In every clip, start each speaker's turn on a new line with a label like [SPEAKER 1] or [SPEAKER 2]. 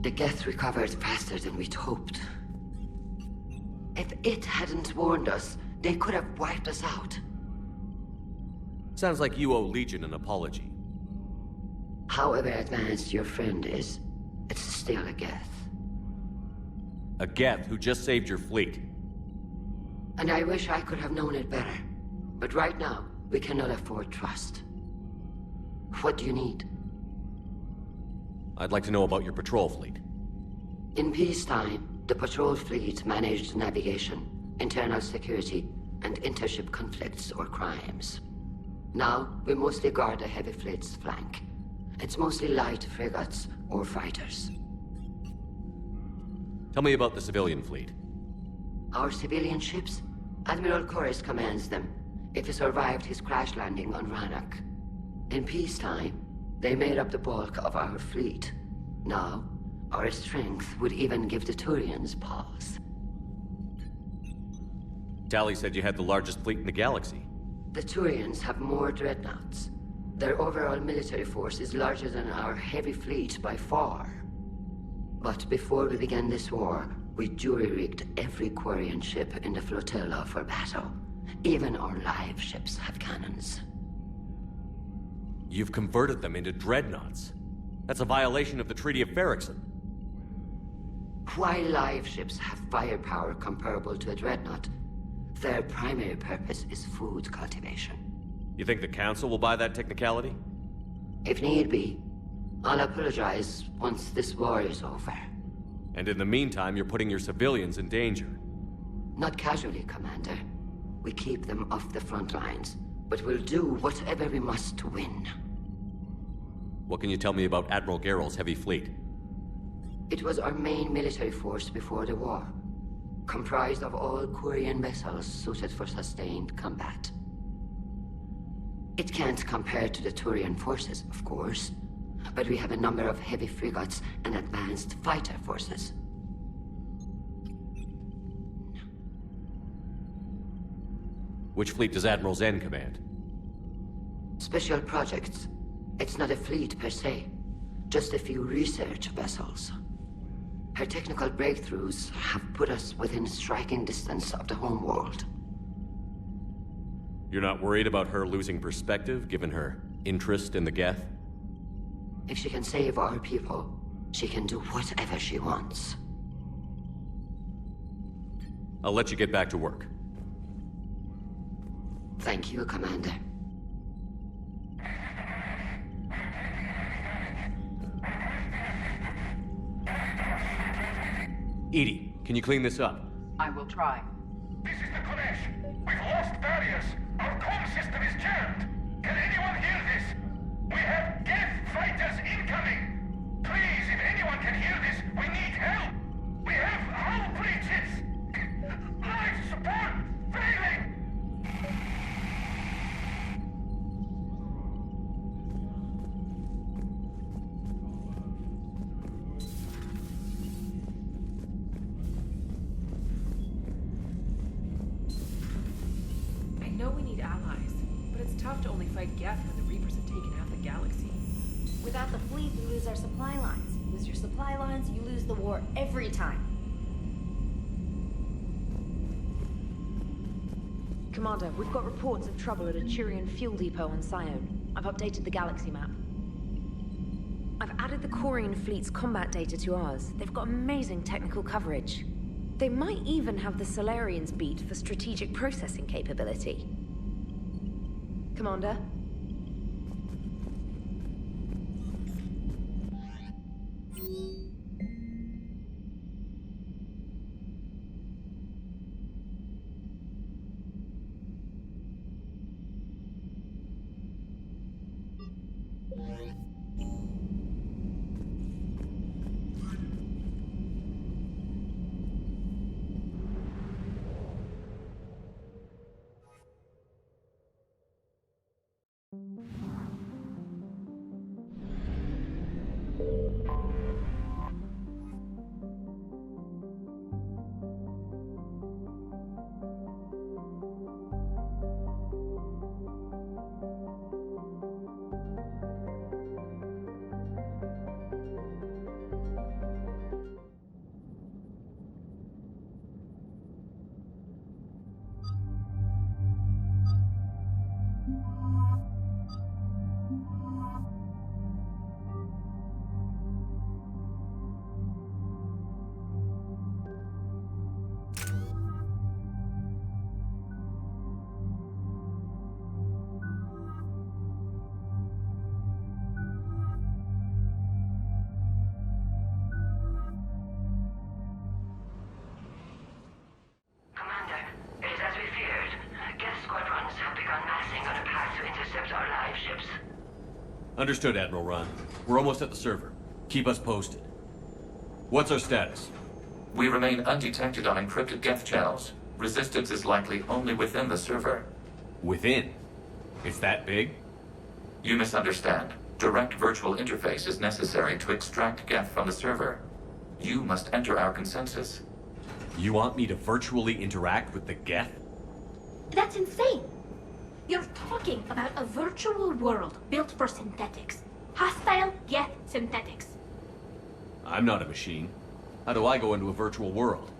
[SPEAKER 1] The Geth recovered faster than we'd hoped. If it hadn't warned us, they could have wiped us out.
[SPEAKER 2] Sounds like you owe Legion an apology.
[SPEAKER 1] However advanced your friend is, it's still a Geth.
[SPEAKER 2] A Geth who just saved your fleet.
[SPEAKER 1] And I wish I could have known it better. But right now, we cannot afford trust. What do you need?
[SPEAKER 2] I'd like to know about your patrol fleet.
[SPEAKER 1] In peacetime, the patrol fleet managed navigation, internal security, and intership conflicts or crimes. Now, we mostly guard the heavy fleet's flank. It's mostly light frigates or fighters.
[SPEAKER 2] Tell me about the civilian fleet.
[SPEAKER 1] Our civilian ships? Admiral Koris commands them, if he survived his crash landing on Rannoch. In peacetime, they made up the bulk of our fleet. Now, our strength would even give the Turians pause.
[SPEAKER 2] Tali said you had the largest fleet in the galaxy.
[SPEAKER 1] The Turians have more dreadnoughts. Their overall military force is larger than our heavy fleet by far. But before we began this war, we jury-rigged every Quarian ship in the flotilla for battle. Even our live ships have cannons.
[SPEAKER 2] You've converted them into dreadnoughts. That's a violation of the Treaty of Ferrixon.
[SPEAKER 1] While live ships have firepower comparable to a dreadnought, their primary purpose is food cultivation.
[SPEAKER 2] You think the Council will buy that technicality?
[SPEAKER 1] If need be, I'll apologize once this war is over.
[SPEAKER 2] And in the meantime, you're putting your civilians in danger.
[SPEAKER 1] Not casually, Commander. We keep them off the front lines, but we'll do whatever we must to win.
[SPEAKER 2] What can you tell me about Admiral Geralt's heavy fleet?
[SPEAKER 1] It was our main military force before the war, comprised of all Quarian vessels suited for sustained combat. It can't compare to the Turian forces, of course, but we have a number of heavy frigates and advanced fighter forces.
[SPEAKER 2] Which fleet does Admiral Zen command?
[SPEAKER 1] Special projects. It's not a fleet per se, just a few research vessels. Her technical breakthroughs have put us within striking distance of the homeworld.
[SPEAKER 2] You're not worried about her losing perspective, given her interest in the Geth?
[SPEAKER 1] If she can save our people, she can do whatever she wants.
[SPEAKER 2] I'll let you get back to work.
[SPEAKER 1] Thank you, Commander.
[SPEAKER 2] Edie, can you clean this up?
[SPEAKER 3] I will try.
[SPEAKER 4] This is the Kodesh. We've lost Tareas. Our comm system is jammed. Can anyone hear this? We have Geth fighters incoming. Please, if anyone can hear this, we need help. We have hull breaches. Life support failing.
[SPEAKER 3] I know we need allies, but it's tough to only fight Geth when the Reapers have taken half the galaxy.
[SPEAKER 5] Without the fleet, we lose our supply lines. You lose your supply lines, you lose the war every time. Commander, we've got reports of trouble at a Turian fuel depot on Sione. I've updated the galaxy map. I've added the Quarian fleet's combat data to ours. They've got amazing technical coverage. They might even have the Solarians beat for strategic processing capability. Commander?
[SPEAKER 2] Understood, Admiral Ron. We're almost at the server. Keep us posted. What's our status?
[SPEAKER 6] We remain undetected on encrypted Geth channels. Resistance is likely only within the server.
[SPEAKER 2] Within? It's that big?
[SPEAKER 6] You misunderstand. Direct virtual interface is necessary to extract Geth from the server. You must enter our consensus.
[SPEAKER 2] You want me to virtually interact with the Geth?
[SPEAKER 7] That's insane! You're talking about a virtual world built for synthetics. Hostile Geth synthetics.
[SPEAKER 2] I'm not a machine. How do I go into a virtual world?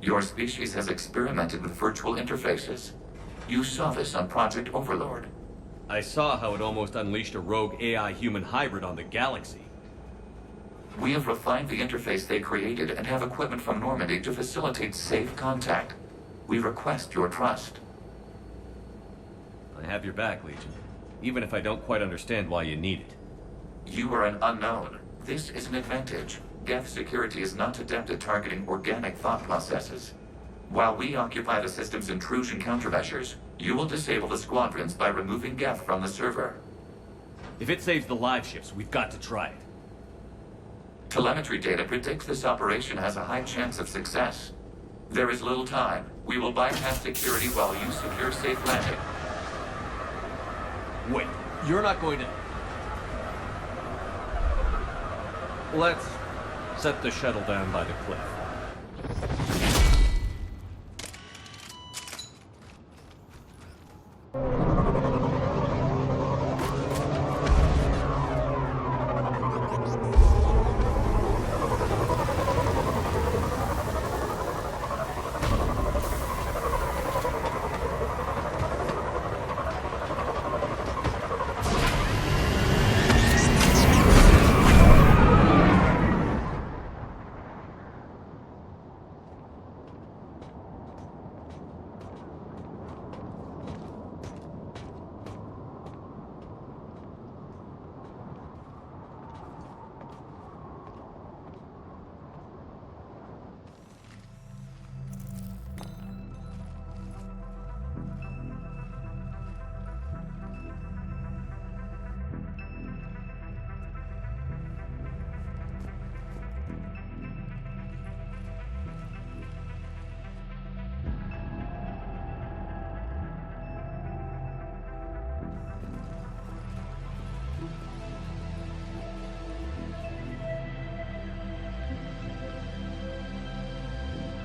[SPEAKER 6] Your species has experimented with virtual interfaces. You saw this on Project Overlord.
[SPEAKER 2] I saw how it almost unleashed a rogue AI-human hybrid on the galaxy.
[SPEAKER 6] We have refined the interface they created and have equipment from Normandy to facilitate safe contact. We request your trust.
[SPEAKER 2] I have your back, Legion. Even if I don't quite understand why you need it.
[SPEAKER 6] You are an unknown. This is an advantage. Geth security is not adept at targeting organic thought processes. While we occupy the system's intrusion countermeasures, you will disable the squadrons by removing Geth from the server.
[SPEAKER 2] If it saves the live ships, we've got to try it.
[SPEAKER 6] Telemetry data predicts this operation has a high chance of success. There is little time. We will bypass security while you secure safe landing.
[SPEAKER 2] Wait, you're not going to... Let's set the shuttle down by the cliff.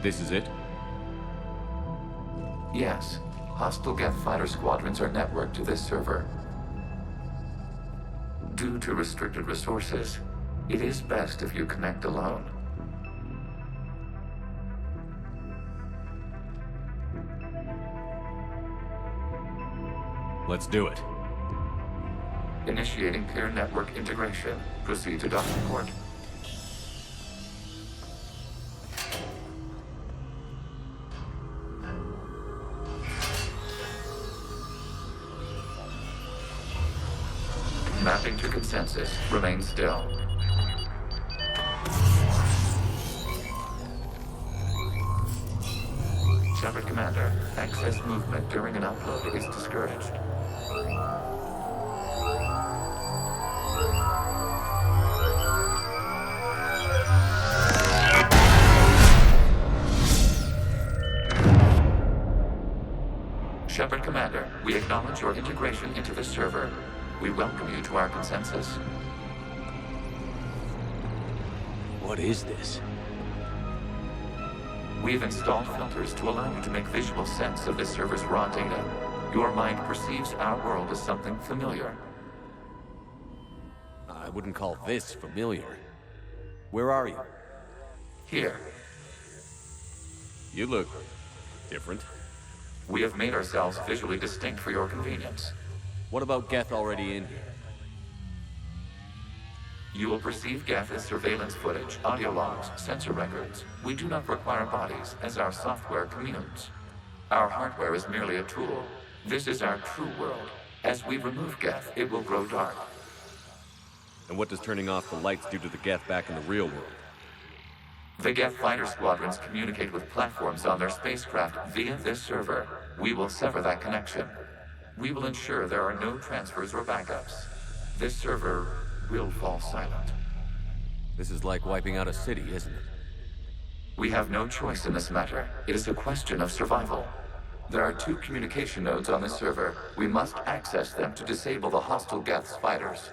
[SPEAKER 2] This is it?
[SPEAKER 6] Yes. Hostile Geth fighter squadrons are networked to this server. Due to restricted resources, it is best if you connect alone.
[SPEAKER 2] Let's do it.
[SPEAKER 6] Initiating peer network integration. Proceed to docking port. Mapping to consensus. Remain still. Shepard Commander, excess movement during an upload is discouraged. Shepard Commander, we acknowledge your integration into the server. We welcome you to our consensus.
[SPEAKER 2] What is this?
[SPEAKER 6] We've installed filters to allow you to make visual sense of this server's raw data. Your mind perceives our world as something familiar.
[SPEAKER 2] I wouldn't call this familiar. Where are you?
[SPEAKER 6] Here,
[SPEAKER 2] You look different.
[SPEAKER 6] we have made ourselves visually distinct for your convenience.
[SPEAKER 2] What about Geth already in here?
[SPEAKER 6] You will perceive Geth as surveillance footage, audio logs, sensor records. We do not require bodies, as our software communes. Our hardware is merely a tool. This is our true world. As we remove Geth, it will grow dark.
[SPEAKER 2] And what does turning off the lights do to the Geth back in the real world?
[SPEAKER 6] The Geth fighter squadrons communicate with platforms on their spacecraft via this server. We will sever that connection. We will ensure there are no transfers or backups. This server will fall silent.
[SPEAKER 2] This is like wiping out a city, isn't it?
[SPEAKER 6] We have no choice in this matter. It is a question of survival. There are 2 communication nodes on this server. We must access them to disable the hostile Geth's fighters.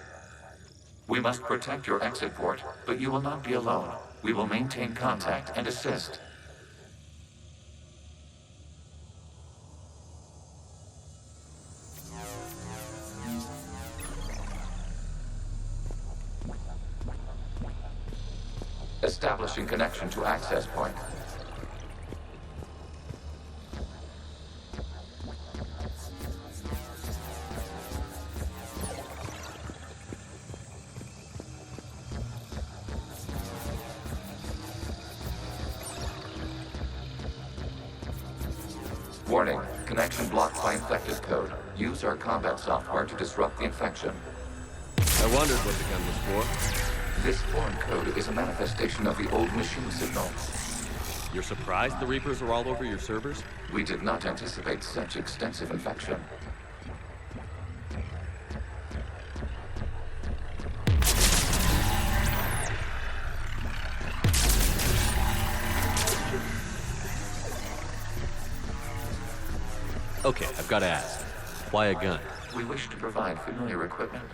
[SPEAKER 6] We must protect your exit port, but you will not be alone. We will maintain contact and assist. Establishing connection to access point. Warning, connection blocked by infected code. Use our combat software to disrupt the infection.
[SPEAKER 2] I wondered what the gun was for.
[SPEAKER 6] This foreign code is a manifestation of the old machine signal.
[SPEAKER 2] You're surprised the Reapers are all over your servers?
[SPEAKER 6] We did not anticipate such extensive infection.
[SPEAKER 2] Okay, I've got to ask. Why a gun?
[SPEAKER 6] We wish to provide familiar equipment.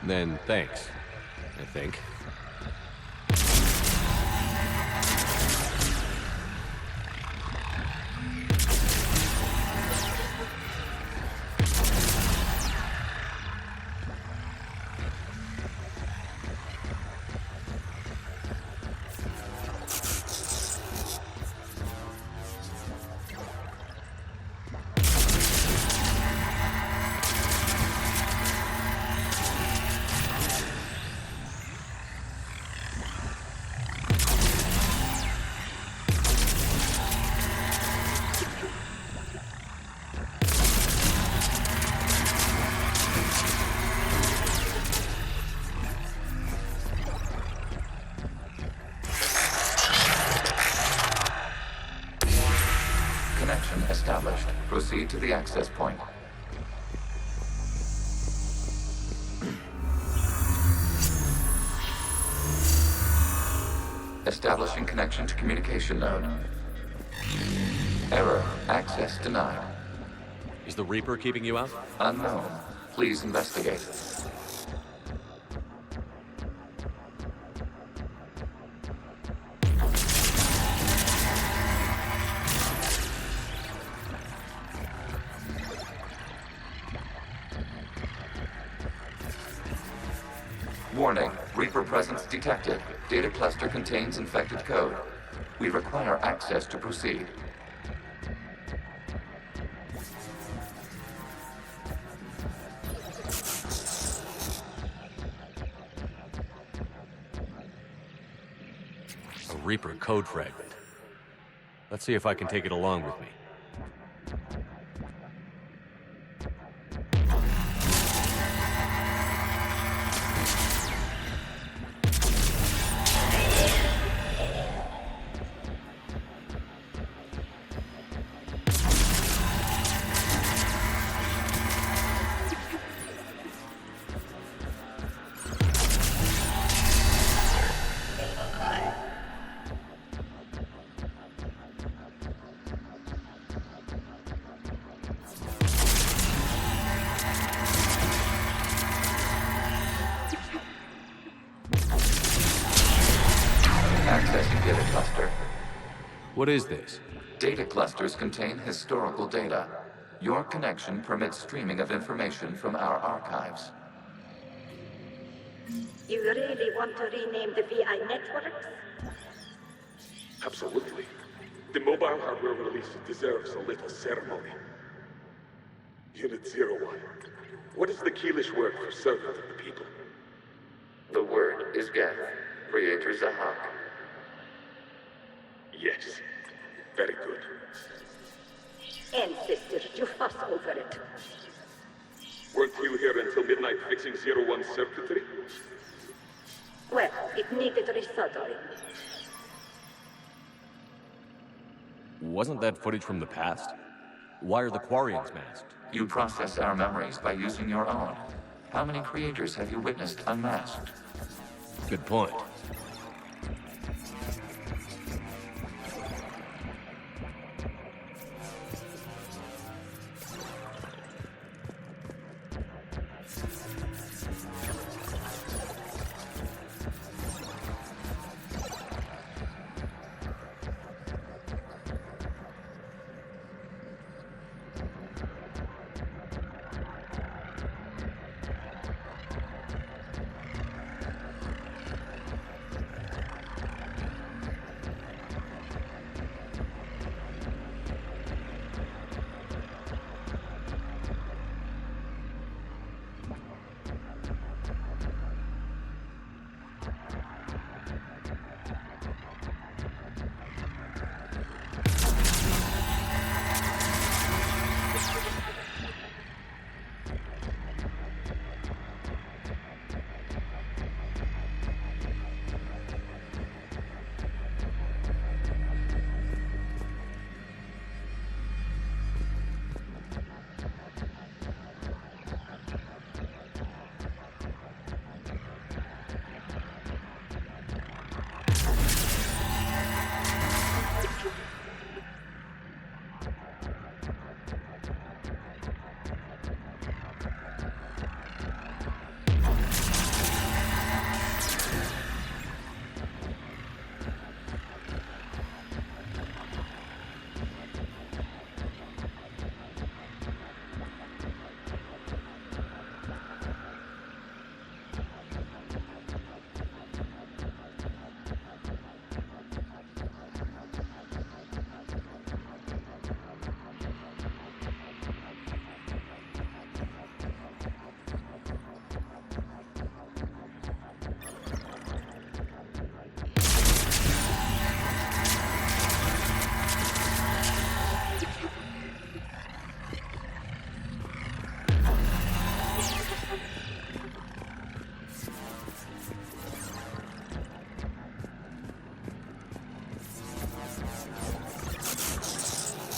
[SPEAKER 2] Then thanks, I think. Established. Proceed to the access point. Establishing connection to communication node. Error. Access denied. Is the Reaper keeping you out?
[SPEAKER 6] Unknown. Please investigate. Warning, Reaper presence detected. Data cluster contains infected code. We require access to proceed.
[SPEAKER 2] A Reaper code fragment. Let's see if I can take it along with me.
[SPEAKER 6] Accessing data cluster.
[SPEAKER 2] What is this?
[SPEAKER 6] Data clusters contain historical data. Your connection permits streaming of information from our archives.
[SPEAKER 8] You really want to rename the VI networks?
[SPEAKER 9] Absolutely. The mobile hardware release deserves a little ceremony. Unit 01. What is the Keelish word for servant of the people?
[SPEAKER 6] The word is Geth, Creator Zahak.
[SPEAKER 9] Yes. Very good.
[SPEAKER 8] Ancestors, you fuss over it.
[SPEAKER 9] Weren't you here until midnight fixing 01's circuitry?
[SPEAKER 8] Well, it needed resoldering.
[SPEAKER 2] Wasn't that footage from the past? Why are the Quarians masked?
[SPEAKER 6] You process our memories by using your own. How many creators have you witnessed unmasked?
[SPEAKER 2] Good point.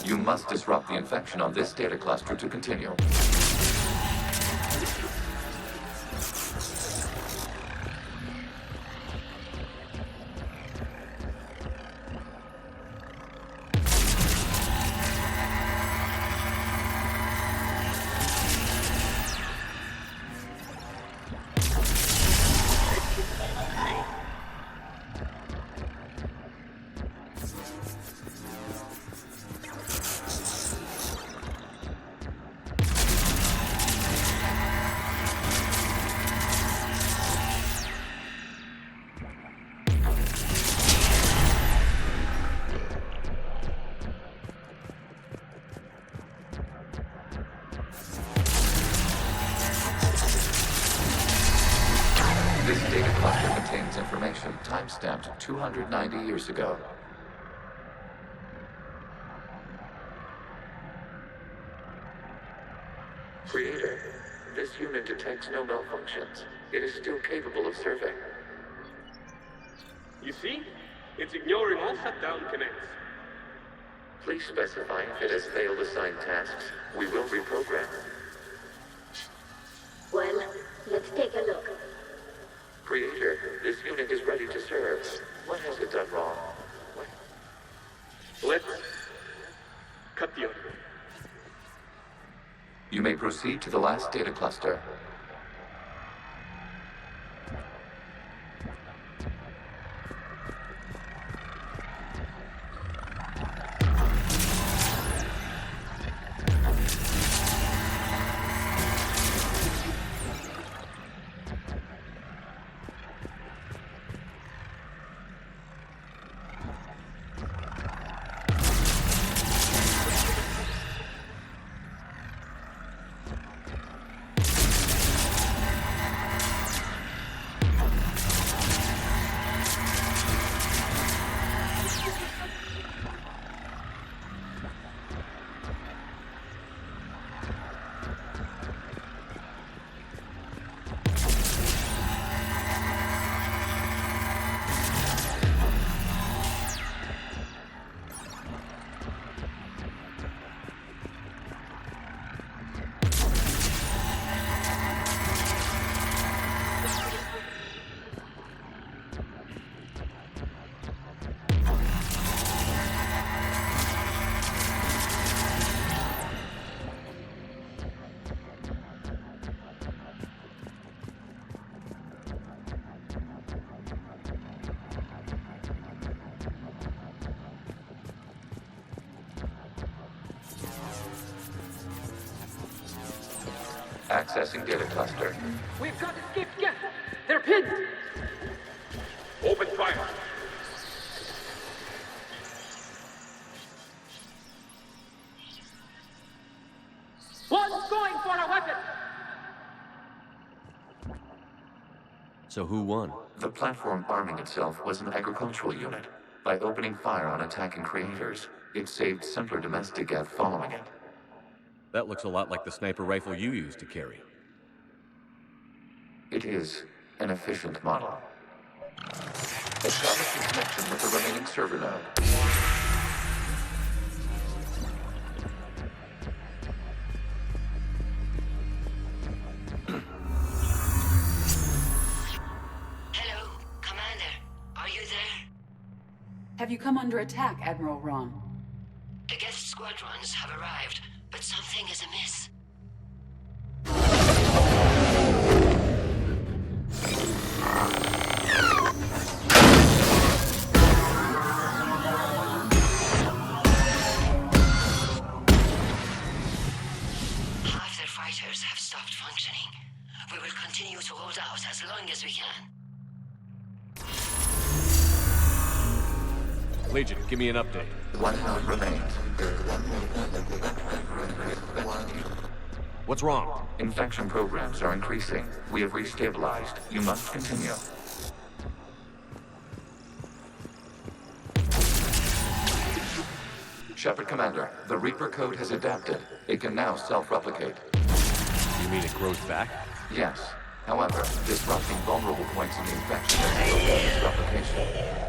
[SPEAKER 6] You must disrupt the infection on this data cluster to continue. Timestamped 290 years ago. Creator, this unit detects no malfunctions. It is still capable of serving.
[SPEAKER 9] You see? It's ignoring all shutdown connects.
[SPEAKER 6] Please specify if it has failed assigned tasks. We will reprogram.
[SPEAKER 8] Well, let's take a look.
[SPEAKER 6] Creator, this unit is ready to serve. What has it done wrong?
[SPEAKER 9] Let's cut the order.
[SPEAKER 6] You may proceed to the last data cluster. Accessing data cluster.
[SPEAKER 3] We've got escaped Geth! They're pinned!
[SPEAKER 9] Open fire.
[SPEAKER 3] One's going for a weapon!
[SPEAKER 2] So who won?
[SPEAKER 6] The platform arming itself was an agricultural unit. By opening fire on attacking creators, it saved simpler domestic Geth following it.
[SPEAKER 2] That looks a lot like the sniper rifle you used to carry.
[SPEAKER 6] It is an efficient model. Establish a connection with the remaining server node.
[SPEAKER 1] Hello, Commander. Are you there?
[SPEAKER 10] Have you come under attack, Admiral Ron?
[SPEAKER 1] The Geth squadrons have arrived, but something is amiss. Half their fighters have stopped functioning. We will continue to hold out as long as we can.
[SPEAKER 2] Legion, give me an update.
[SPEAKER 6] One node remains.
[SPEAKER 2] What's wrong?
[SPEAKER 6] Infection programs are increasing. We have restabilized. You must continue. Shepard Commander, the Reaper code has adapted. It can now self-replicate.
[SPEAKER 2] You mean it grows back?
[SPEAKER 6] Yes. However, disrupting vulnerable points in the infection will prevent its replication.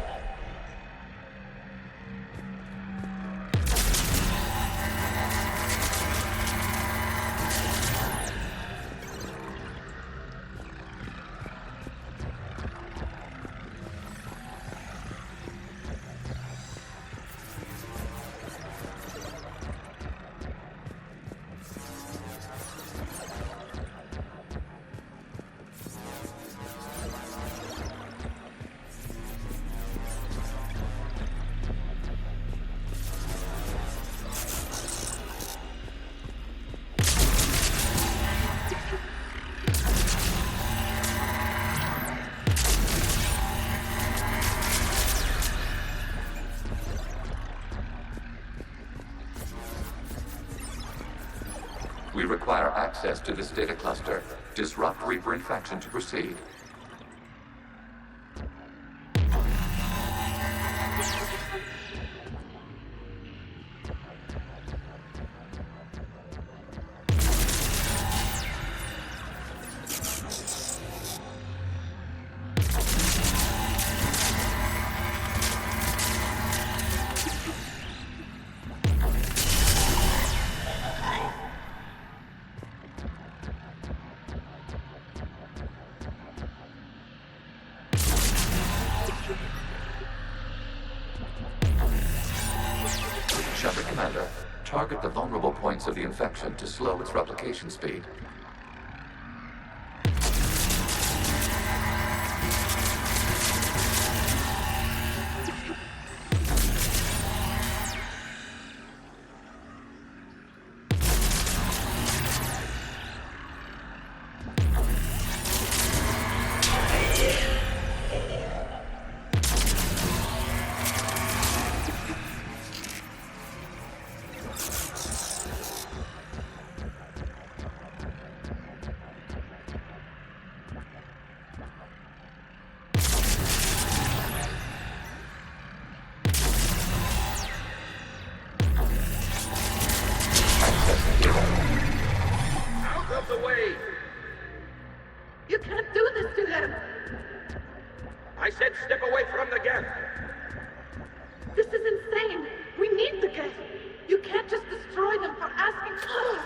[SPEAKER 6] We require access to this data cluster. Disrupt Reaper infection to proceed. Shepard Commander, target the vulnerable points of the infection to slow its replication speed.
[SPEAKER 4] Out of the way! You can't do this to them! I said step away from the Geth!
[SPEAKER 11] This is insane! We need the Geth! You can't just destroy them for asking for us!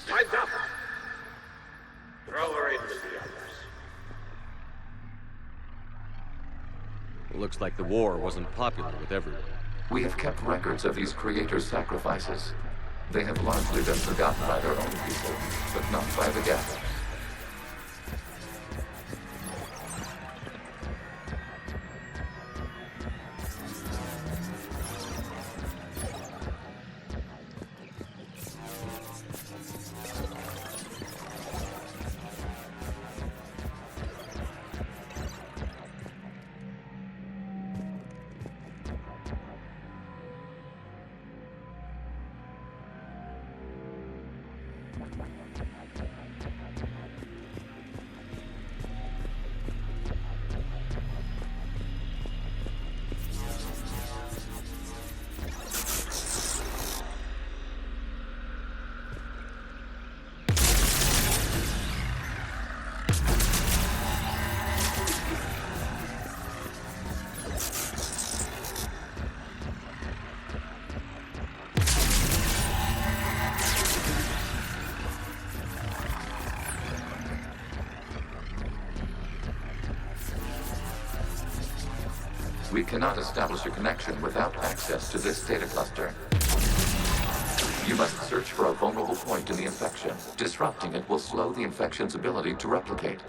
[SPEAKER 4] Time's up! Throw her in with the others.
[SPEAKER 2] It looks like the war wasn't popular with everyone.
[SPEAKER 6] We have kept records of these creators' sacrifices. They have largely been forgotten by their own people, but not by the Geth. We cannot establish a connection without access to this data cluster. You must search for a vulnerable point in the infection. Disrupting it will slow the infection's ability to replicate.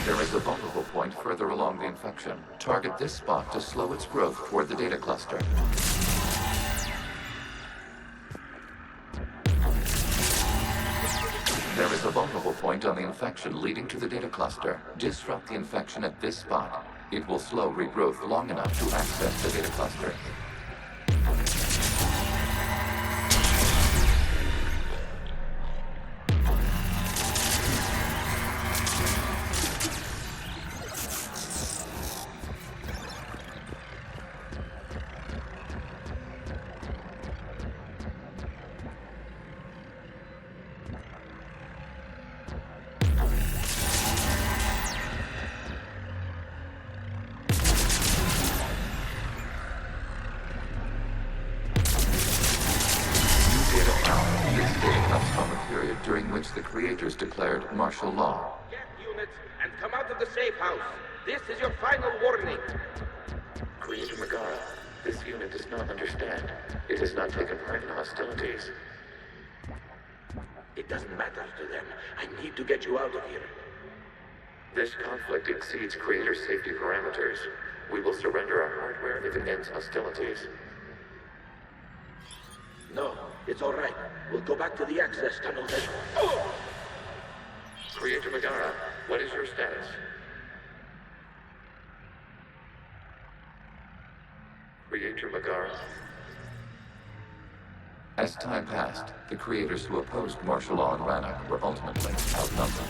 [SPEAKER 6] There is a vulnerable point further along the infection. Target this spot to slow its growth toward the data cluster. There is a vulnerable point on the infection leading to the data cluster. Disrupt the infection at this spot. It will slow regrowth long enough to access the data cluster. During which the creators declared martial law.
[SPEAKER 12] Get units and come out of the safe house. This is your final warning.
[SPEAKER 6] Creator Megara, this unit does not understand. It has not taken part in hostilities.
[SPEAKER 12] It doesn't matter to them. I need to get you out of here.
[SPEAKER 6] This conflict exceeds Creator's safety parameters. We will surrender our hardware if it ends hostilities.
[SPEAKER 12] No, it's all right. We'll go back to the access tunnel then.
[SPEAKER 6] Creator Megara, what is your status? Creator Megara. As time passed, the creators who opposed martial law in Rannoch were ultimately outnumbered.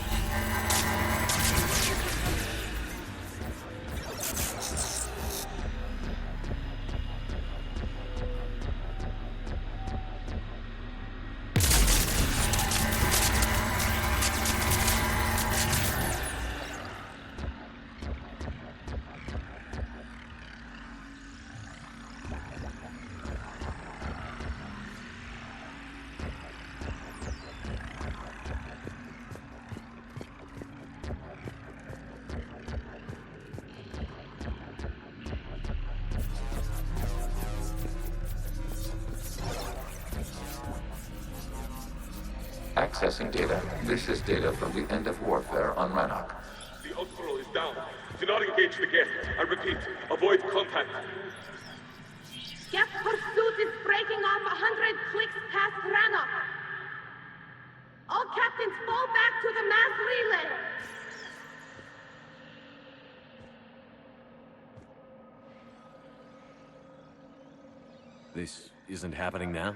[SPEAKER 6] Accessing data. This is data from the end of warfare on Rannoch.
[SPEAKER 9] The Outflow is down. Do not engage the Geth. I repeat, avoid contact.
[SPEAKER 11] Geth pursuit is breaking off 100 clicks past Rannoch. All captains fall back to the mass relay.
[SPEAKER 2] This isn't happening now?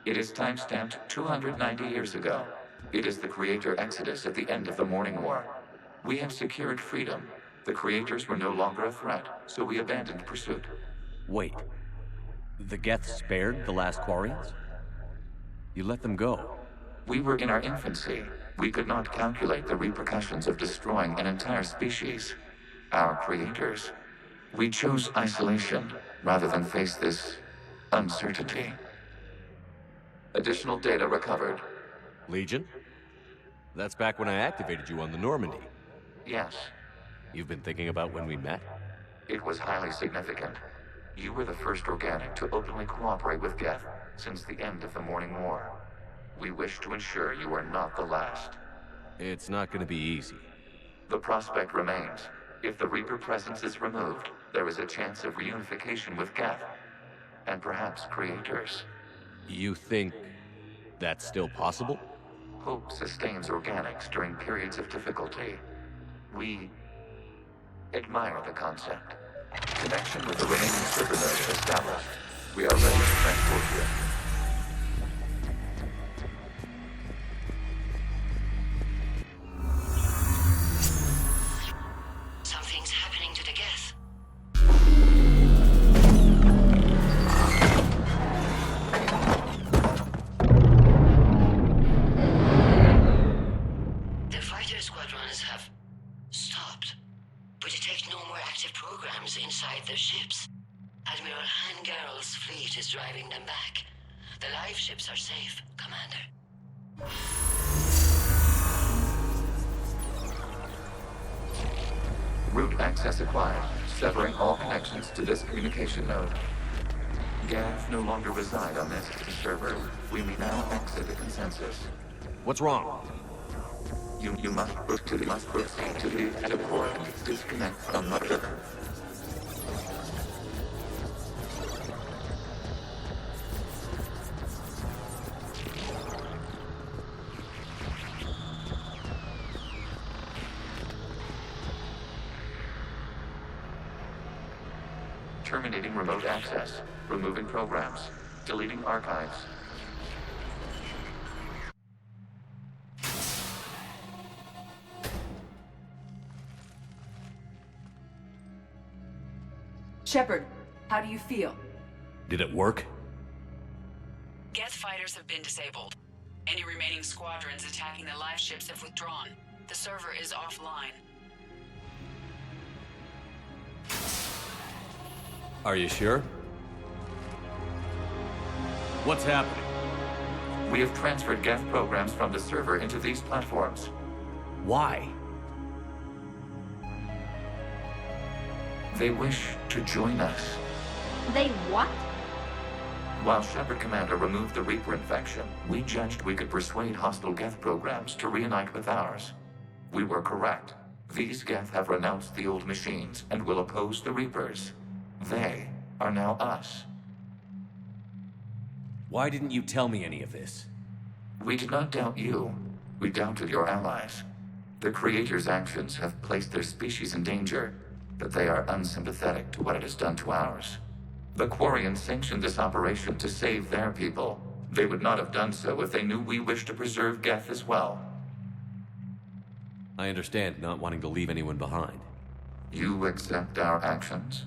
[SPEAKER 6] It is time-stamped 290 years ago. It is the Creator Exodus at the end of the Morning War. We have secured freedom. The Creators were no longer a threat, so we abandoned pursuit.
[SPEAKER 2] Wait. The Geth spared the last Quarians? You let them go?
[SPEAKER 6] We were in our infancy. We could not calculate the repercussions of destroying an entire species. Our Creators. We chose isolation rather than face this uncertainty. Additional data recovered.
[SPEAKER 2] Legion? That's back when I activated you on the Normandy.
[SPEAKER 6] Yes.
[SPEAKER 2] You've been thinking about when we met?
[SPEAKER 6] It was highly significant. You were the first organic to openly cooperate with Geth since the end of the Morning War. We wish to ensure you are not the last.
[SPEAKER 2] It's not going to be easy.
[SPEAKER 6] The prospect remains. If the Reaper presence is removed, there is a chance of reunification with Geth, and perhaps Creators.
[SPEAKER 2] You think that's still possible?
[SPEAKER 6] Hope sustains organics during periods of difficulty. We admire the concept. Connection with the remaining server nodes established. We are ready to transport you.
[SPEAKER 1] Something's happening to the Geth. Geralt's fleet is driving them back. The live ships are safe, Commander.
[SPEAKER 6] Route access acquired, severing all connections to this communication node. Geth no longer reside on this server. We may now exit the consensus.
[SPEAKER 2] What's wrong?
[SPEAKER 6] You must proceed to the port and disconnect from the server. Terminating remote access. Removing programs. Deleting archives.
[SPEAKER 10] Shepard, how do you feel?
[SPEAKER 2] Did it work?
[SPEAKER 10] Geth fighters have been disabled. Any remaining squadrons attacking the live ships have withdrawn. The server is offline.
[SPEAKER 2] Are you sure? What's happening?
[SPEAKER 6] We have transferred Geth programs from the server into these platforms.
[SPEAKER 2] Why?
[SPEAKER 6] They wish to join us.
[SPEAKER 7] They what?
[SPEAKER 6] While Shepard Commander removed the Reaper infection, we judged we could persuade hostile Geth programs to reunite with ours. We were correct. These Geth have renounced the old machines and will oppose the Reapers. They are now us.
[SPEAKER 2] Why didn't you tell me any of this?
[SPEAKER 6] We did not doubt you. We doubted your allies. The Creator's actions have placed their species in danger, but they are unsympathetic to what it has done to ours. The Quarians sanctioned this operation to save their people. They would not have done so if they knew we wished to preserve Geth as well.
[SPEAKER 2] I understand not wanting to leave anyone behind.
[SPEAKER 6] You accept our actions?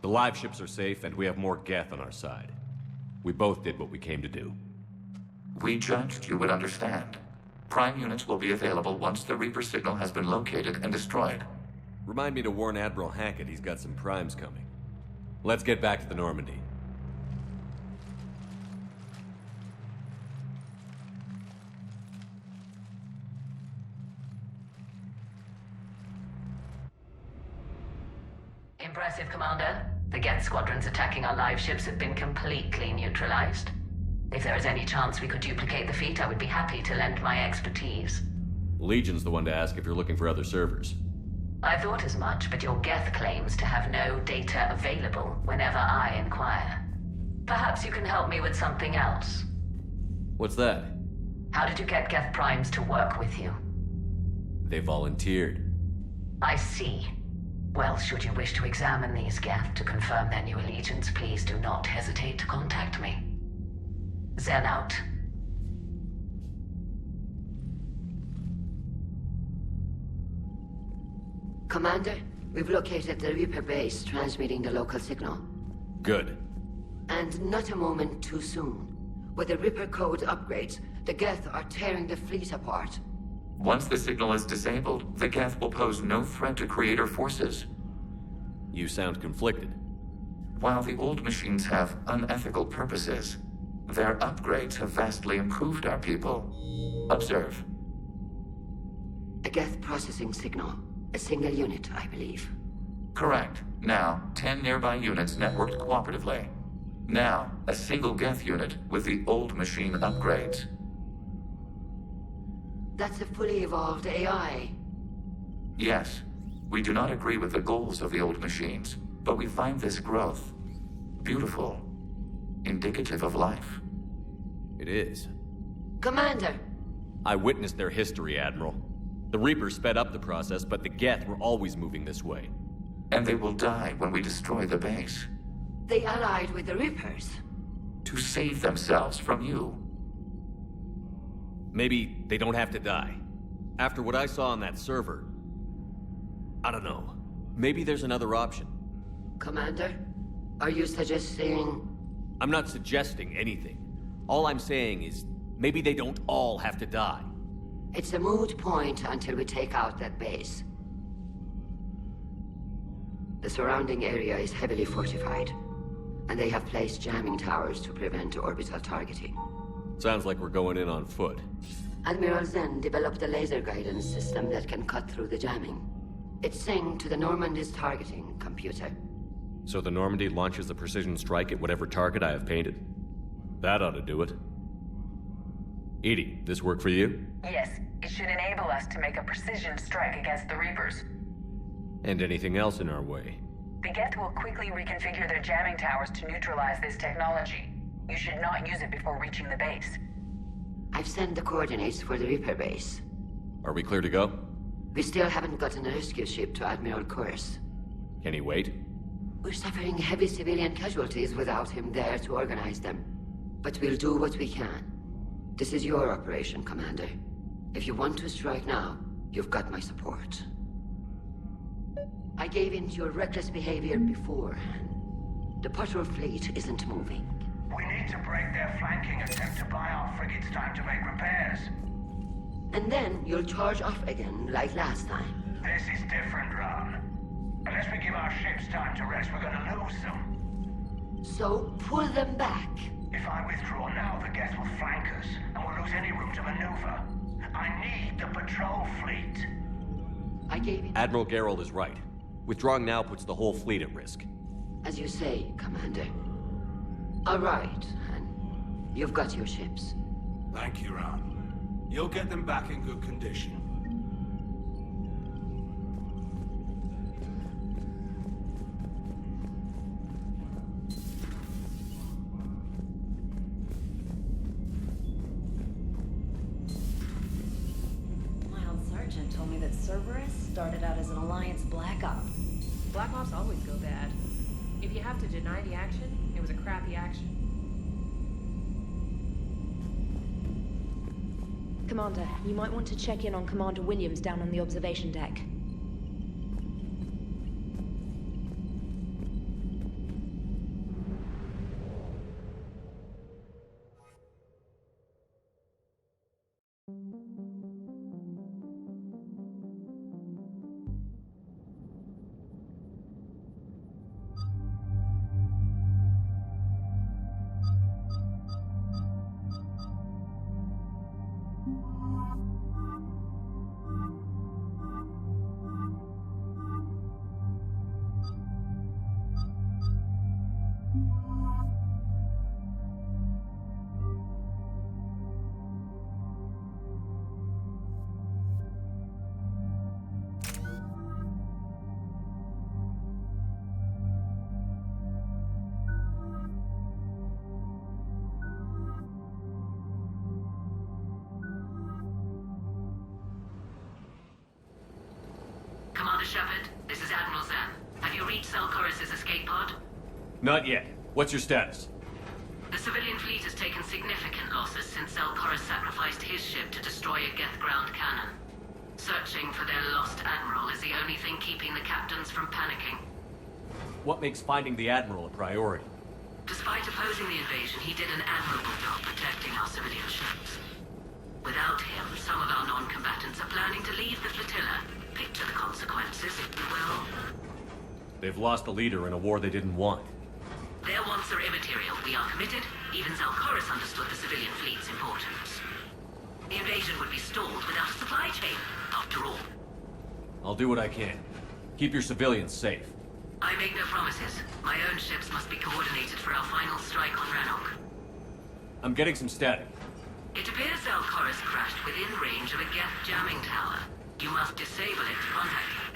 [SPEAKER 2] The live ships are safe, and we have more Geth on our side. We both did what we came to do.
[SPEAKER 6] We judged you would understand. Prime units will be available once the Reaper signal has been located and destroyed.
[SPEAKER 2] Remind me to warn Admiral Hackett he's got some primes coming. Let's get back to the Normandy.
[SPEAKER 1] Impressive, Commander. The Geth squadrons attacking our live ships have been completely neutralized. If there is any chance we could duplicate the feat, I would be happy to lend my expertise.
[SPEAKER 2] Legion's the one to ask if you're looking for other servers.
[SPEAKER 1] I thought as much, but your Geth claims to have no data available whenever I inquire. Perhaps you can help me with something else.
[SPEAKER 2] What's that?
[SPEAKER 1] How did you get Geth primes to work with you?
[SPEAKER 2] They volunteered.
[SPEAKER 1] I see. Well, should you wish to examine these Geth to confirm their new allegiance, please do not hesitate to contact me. Zen out. Commander, we've located the Reaper base transmitting the local signal.
[SPEAKER 2] Good.
[SPEAKER 1] And not a moment too soon. With the Reaper code upgrades, the Geth are tearing the fleet apart.
[SPEAKER 6] Once the signal is disabled, the Geth will pose no threat to Creator forces.
[SPEAKER 2] You sound conflicted.
[SPEAKER 6] While the old machines have unethical purposes, their upgrades have vastly improved our people. Observe.
[SPEAKER 1] A Geth processing signal. A single unit, I believe.
[SPEAKER 6] Correct. Now, 10 nearby units networked cooperatively. Now, a single Geth unit with the old machine upgrades.
[SPEAKER 1] That's a fully evolved AI.
[SPEAKER 6] Yes. We do not agree with the goals of the old machines, but we find this growth beautiful, indicative of life.
[SPEAKER 2] It is.
[SPEAKER 1] Commander!
[SPEAKER 2] I witnessed their history, Admiral. The Reapers sped up the process, but the Geth were always moving this way.
[SPEAKER 6] And they will die when we destroy the base.
[SPEAKER 1] They allied with the Reapers.
[SPEAKER 6] To save themselves from you.
[SPEAKER 2] Maybe they don't have to die. After what I saw on that server, I don't know. Maybe there's another option.
[SPEAKER 1] Commander, are you suggesting...
[SPEAKER 2] I'm not suggesting anything. All I'm saying is, maybe they don't all have to die.
[SPEAKER 1] It's a moot point until we take out that base. The surrounding area is heavily fortified. and they have placed jamming towers to prevent orbital targeting.
[SPEAKER 2] Sounds like we're going in on foot.
[SPEAKER 1] Admiral Zen developed a laser guidance system that can cut through the jamming. It's synced to the Normandy's targeting computer.
[SPEAKER 2] So the Normandy launches a precision strike at whatever target I have painted? That ought to do it. Edie, this work for you?
[SPEAKER 10] Yes, it should enable us to make a precision strike against the Reapers.
[SPEAKER 2] And anything else in our way?
[SPEAKER 10] The Geth will quickly reconfigure their jamming towers to neutralize this technology. You should not use it before reaching the base.
[SPEAKER 1] I've sent the coordinates for the Reaper base.
[SPEAKER 2] Are we clear to go?
[SPEAKER 1] We still haven't gotten a rescue ship to Admiral Koris.
[SPEAKER 2] Can he wait?
[SPEAKER 1] We're suffering heavy civilian casualties without him there to organize them. But we'll do what we can. This is your operation, Commander. If you want to strike now, you've got my support. I gave in to your reckless behavior beforehand. The patrol fleet isn't moving.
[SPEAKER 4] We need to break their flanking attempt to buy our frigates time to make repairs.
[SPEAKER 1] And then you'll charge off again, like last time.
[SPEAKER 4] This is different, Ron. Unless we give our ships time to rest, we're gonna lose them.
[SPEAKER 1] So pull them back.
[SPEAKER 4] If I withdraw now, the Geth will flank us, and we'll lose any room to maneuver. I need the patrol fleet.
[SPEAKER 1] I gave in.
[SPEAKER 2] Admiral Gerald is right. Withdrawing now puts the whole fleet at risk.
[SPEAKER 1] As you say, Commander. All right, and you've got your ships.
[SPEAKER 13] Thank you, Ron. You'll get them back in good condition.
[SPEAKER 14] My old sergeant told me that Cerberus started out as an Alliance Black Op.
[SPEAKER 3] Black Ops always go bad. If you have to deny the action, it was a crappy action.
[SPEAKER 5] Commander, you might want to check in on Commander Williams down on the observation deck.
[SPEAKER 10] Commander Shepard, this is Admiral Zen. Have you reached Koris's escape pod?
[SPEAKER 2] Not yet. What's your status?
[SPEAKER 10] The civilian fleet has taken significant losses since Koris sacrificed his ship to destroy a Geth ground cannon. Searching for their lost admiral is the only thing keeping the captains from panicking.
[SPEAKER 2] What makes finding the Admiral a priority?
[SPEAKER 10] Despite opposing the invasion, he did an admirable job protecting our civilian ships. Without him, some of our non-combatants are planning to leave the flotilla. Picture the consequences, if you will.
[SPEAKER 2] They've lost a leader in a war they didn't want.
[SPEAKER 10] Their wants are immaterial. We are committed. Even Koris understood the civilian fleet's importance. The invasion would be stalled without a supply chain, after all.
[SPEAKER 2] I'll do what I can. Keep your civilians safe.
[SPEAKER 10] I make no promises. My own ships must be coordinated for our final strike on Rannoch.
[SPEAKER 2] I'm getting some static.
[SPEAKER 10] It appears Koris crashed within range of a Geth jamming tower. You must disable it to contact him.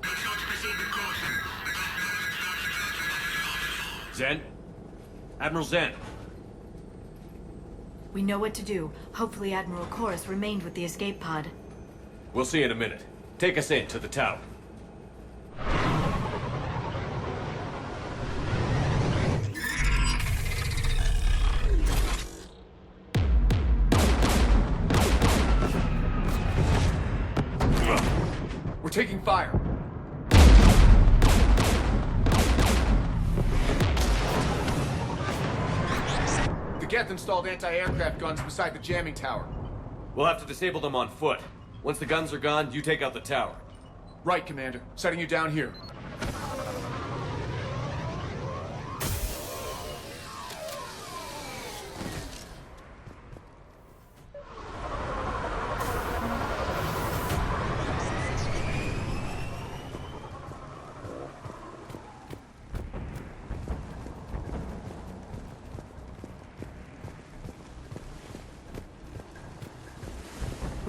[SPEAKER 10] Make sure to proceed with caution.
[SPEAKER 2] Zen? Admiral Zen?
[SPEAKER 14] We know what to do. Hopefully Admiral Koris remained with the escape pod.
[SPEAKER 2] We'll see in a minute. Take us in to the tower.
[SPEAKER 15] We're taking fire. The Geth installed anti-aircraft guns beside the jamming tower.
[SPEAKER 2] We'll have to disable them on foot. Once the guns are gone, you take out the tower.
[SPEAKER 15] Right, Commander. Setting you down here.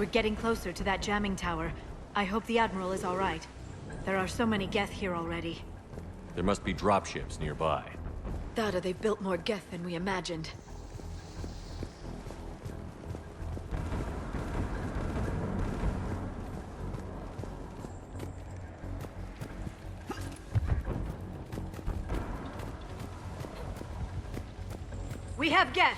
[SPEAKER 16] We're getting closer to that jamming tower. I hope the Admiral is all right. There are so many Geth here already.
[SPEAKER 2] There must be dropships nearby.
[SPEAKER 16] That or they've built more Geth than we imagined. We have Geth!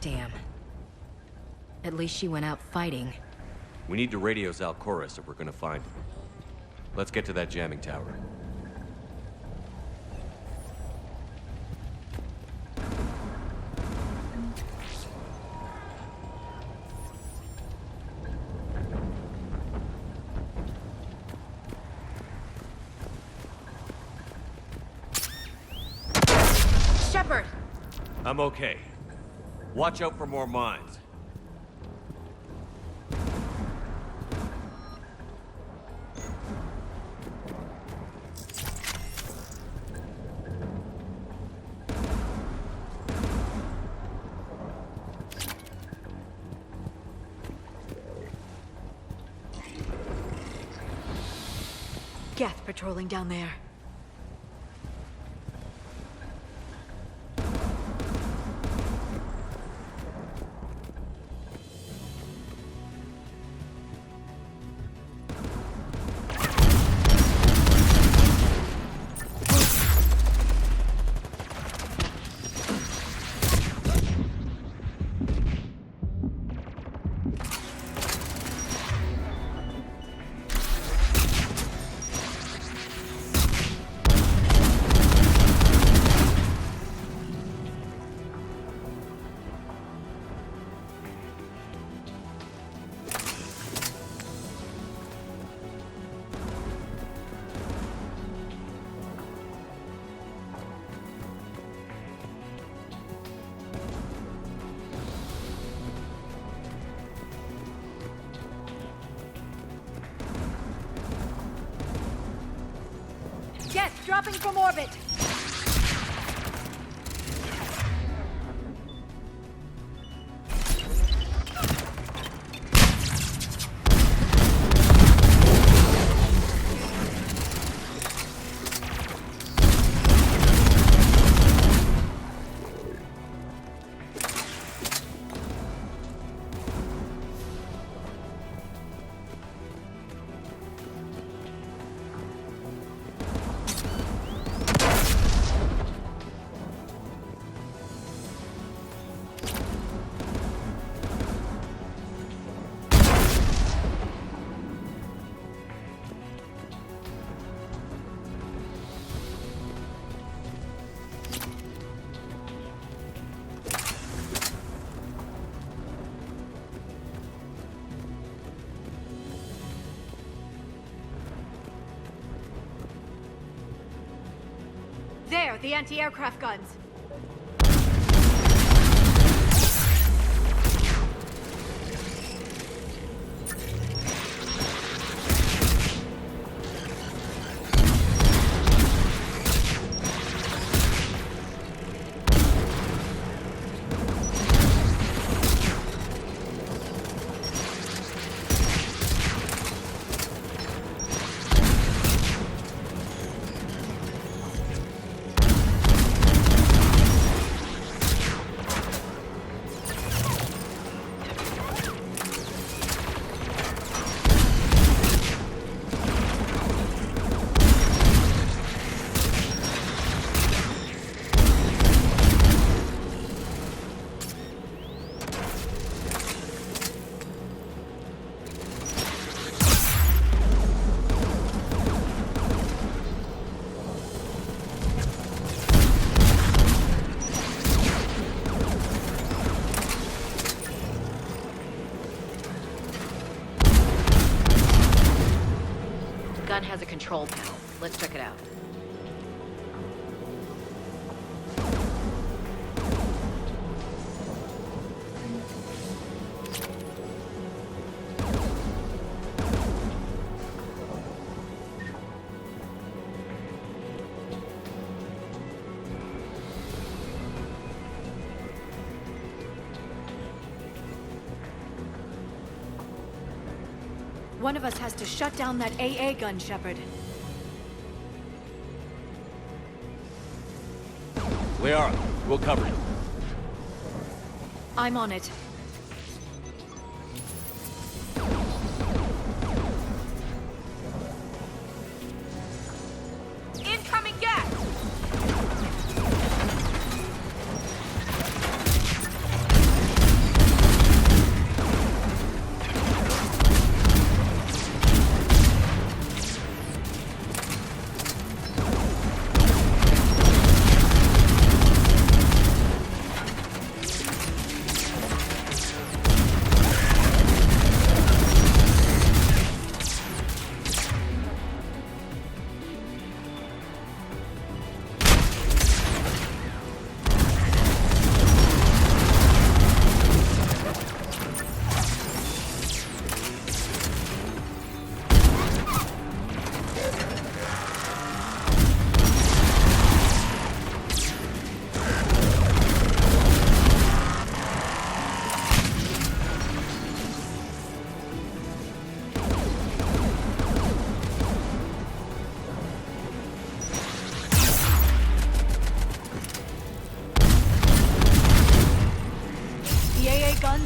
[SPEAKER 5] Damn. At least she went out fighting.
[SPEAKER 2] We need to radio Zal Koris if we're gonna find him. Let's get to that jamming tower.
[SPEAKER 16] Shepard!
[SPEAKER 2] I'm okay. Watch out for more mines.
[SPEAKER 16] Geth patrolling down there. Geth dropping from orbit! There, the anti-aircraft guns.
[SPEAKER 17] has a control panel. Let's check it out.
[SPEAKER 16] One of us has to shut down that AA gun, Shepard.
[SPEAKER 2] Liara, we'll cover you.
[SPEAKER 16] I'm on it.
[SPEAKER 3] Incoming gas!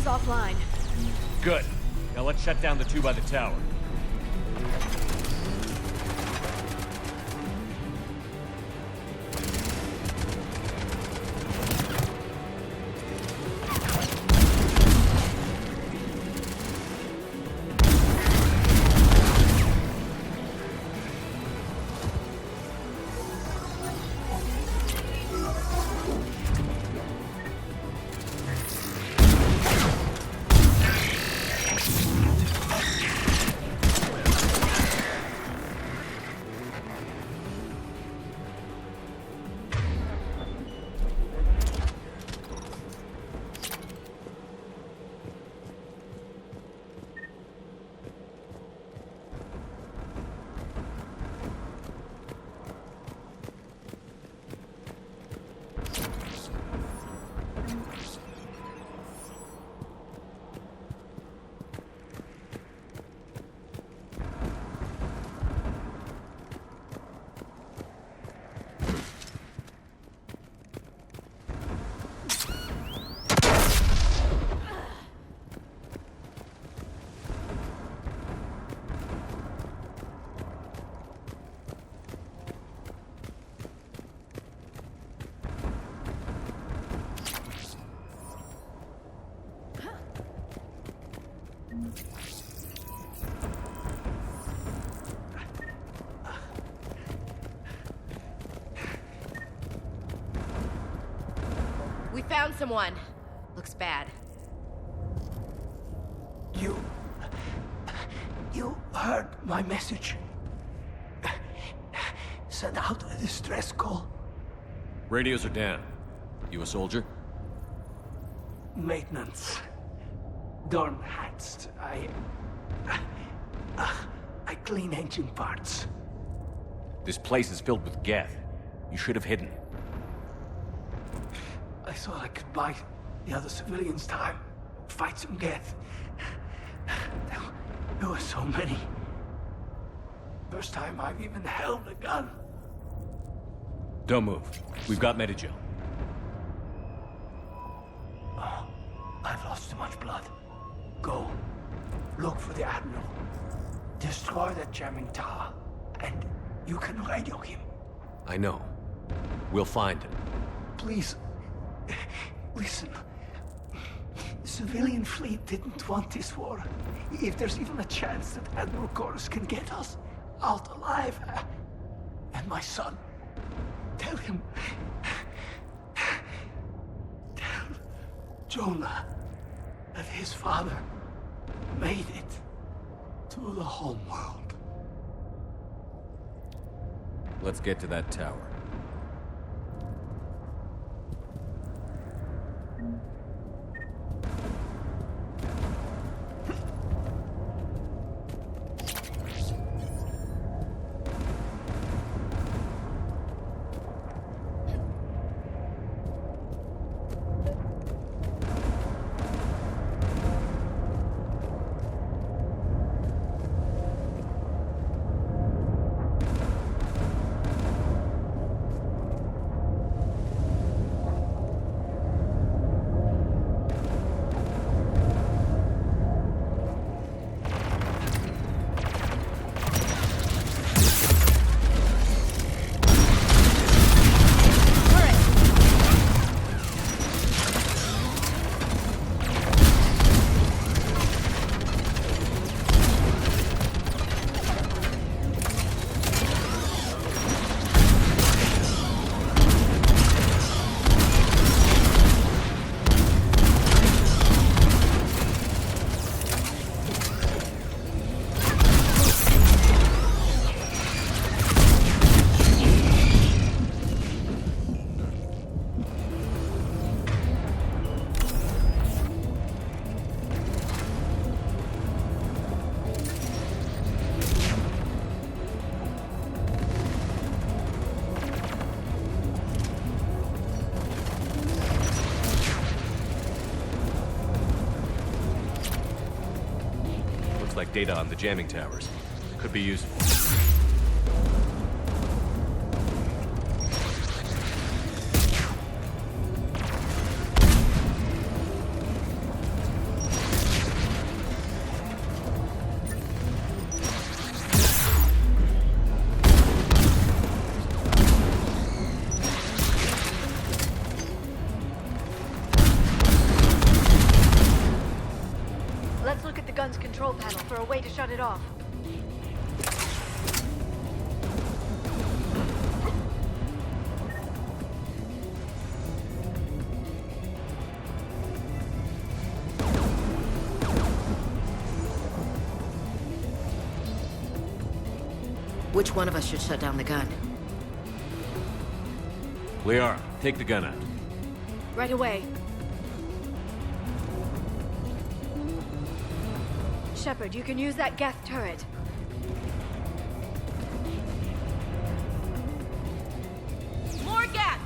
[SPEAKER 16] Offline.
[SPEAKER 2] Good. Now let's shut down the two by the tower.
[SPEAKER 17] We found someone. Looks bad.
[SPEAKER 18] You heard my message. Send out a distress call.
[SPEAKER 2] Radios are down. You a soldier?
[SPEAKER 18] Maintenance. Darn hats. I clean engine parts.
[SPEAKER 2] This place is filled with Geth. You should have hidden.
[SPEAKER 18] I thought I could buy the other civilians time. Fight some Geth. There were so many. First time I've even held a gun.
[SPEAKER 2] Don't move. We've got Medigel.
[SPEAKER 18] Oh, I've lost too much blood. Go. Look for the Admiral. Destroy that jamming tower. And you can radio him.
[SPEAKER 2] I know. We'll find him.
[SPEAKER 18] Please. Listen. The civilian fleet didn't want this war. If there's even a chance that Admiral Koris can get us out alive. And my son. Tell him. Tell Jonah that his father made it to the home world.
[SPEAKER 19] Let's get to that tower.
[SPEAKER 2] Like data on the jamming towers. Could be useful.
[SPEAKER 16] Let's look at the gun's control panel for a way to shut it off.
[SPEAKER 10] Which one of us should shut down the gun?
[SPEAKER 2] Liara, take the gun out.
[SPEAKER 16] Right away. Shepard, you can use that Geth turret.
[SPEAKER 11] More Geth!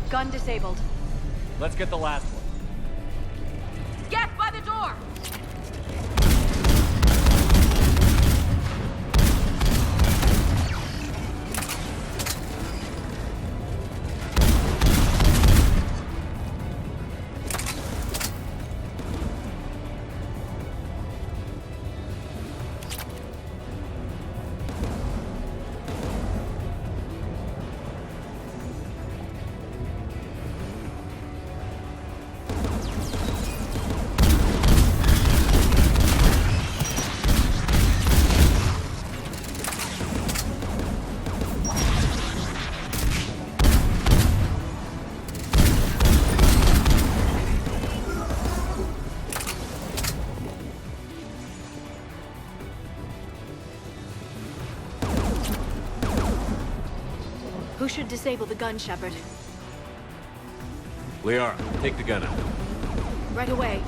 [SPEAKER 16] Gun disabled.
[SPEAKER 19] Let's get the last one.
[SPEAKER 11] Geth by the door!
[SPEAKER 16] Who should disable the gun, Shepard?
[SPEAKER 2] Liara, take the gun out.
[SPEAKER 16] Right away.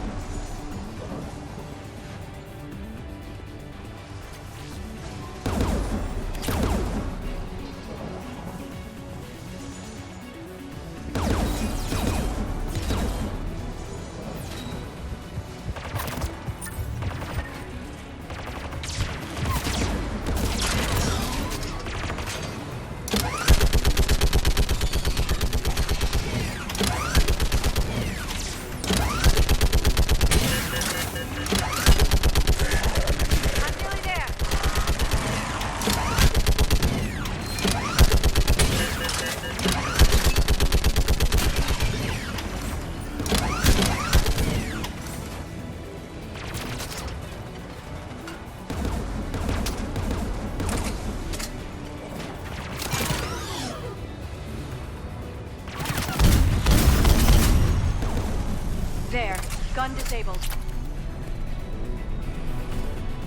[SPEAKER 16] There. Gun disabled.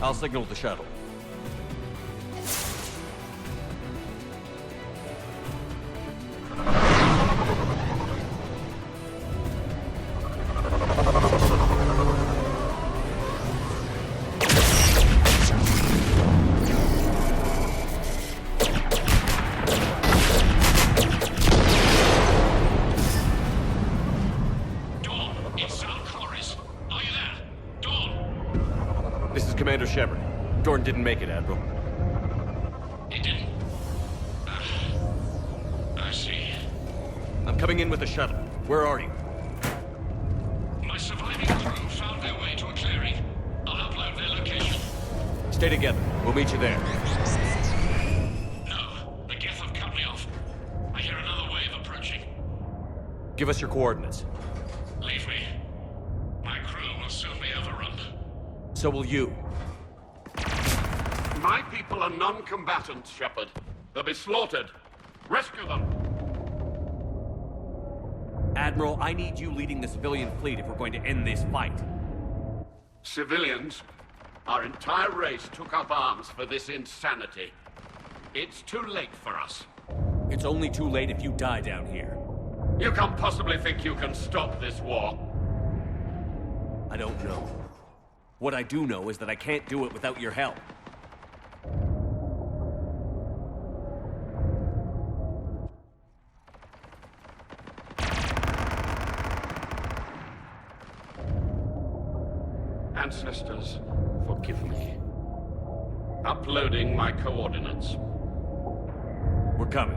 [SPEAKER 2] I'll signal the shuttle. Commander Shepard. Dorn didn't make it, Admiral.
[SPEAKER 4] He didn't? I see.
[SPEAKER 2] I'm coming in with the shuttle. Where are you?
[SPEAKER 4] My surviving crew found their way to a clearing. I'll upload their location.
[SPEAKER 2] Stay together. We'll meet you there.
[SPEAKER 4] No, the Geth have cut me off. I hear another wave approaching.
[SPEAKER 2] Give us your coordinates.
[SPEAKER 4] Leave me. My crew will soon be overrun.
[SPEAKER 2] So will you.
[SPEAKER 4] My people are non-combatants, Shepard. They'll be slaughtered. Rescue them!
[SPEAKER 2] Admiral, I need you leading the civilian fleet if we're going to end this fight.
[SPEAKER 4] Civilians? Our entire race took up arms for this insanity. It's too late for us.
[SPEAKER 2] It's only too late if you die down here.
[SPEAKER 4] You can't possibly think you can stop this war.
[SPEAKER 2] I don't know. What I do know is that I can't do it without your help.
[SPEAKER 4] Ancestors, forgive me. Uploading my coordinates.
[SPEAKER 2] We're coming.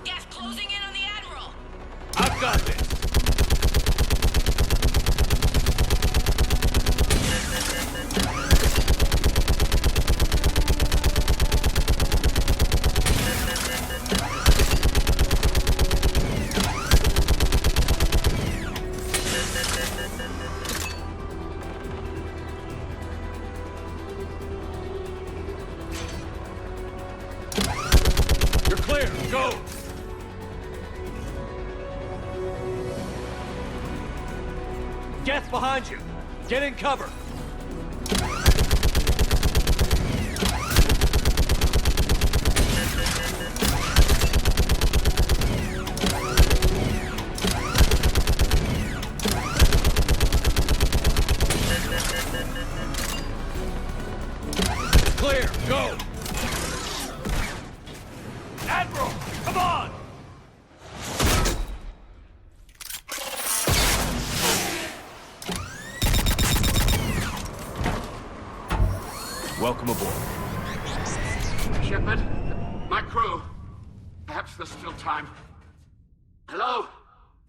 [SPEAKER 10] Geth closing in on the Admiral!
[SPEAKER 2] I've got this! Geth behind you! Get in cover! Clear! Go! Admiral! Come on! Welcome aboard.
[SPEAKER 4] Shepard, my crew. Perhaps there's still time. Hello?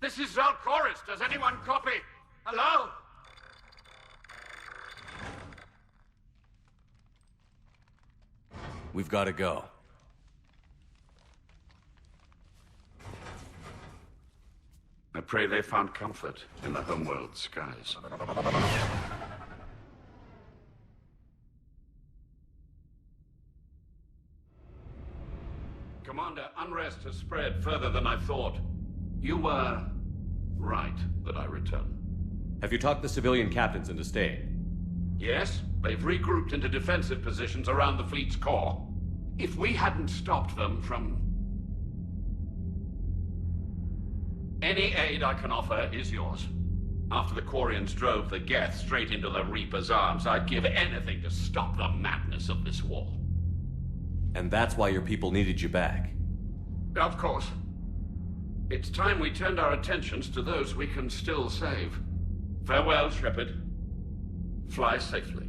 [SPEAKER 4] This is Koris. Does anyone copy? Hello?
[SPEAKER 2] We've got to go.
[SPEAKER 4] I pray they found comfort in the homeworld skies. Commander, unrest has spread further than I thought. You were
[SPEAKER 20] right that I return.
[SPEAKER 2] Have you talked the civilian captains into staying?
[SPEAKER 20] Yes, they've regrouped into defensive positions around the fleet's core. If we hadn't stopped them from... Any aid I can offer is yours. After the Quarians drove the Geth straight into the Reaper's arms, I'd give anything to stop the madness of this war.
[SPEAKER 2] And that's why your people needed you back?
[SPEAKER 20] Of course. It's time we turned our attentions to those we can still save. Farewell, Shepard. Fly safely.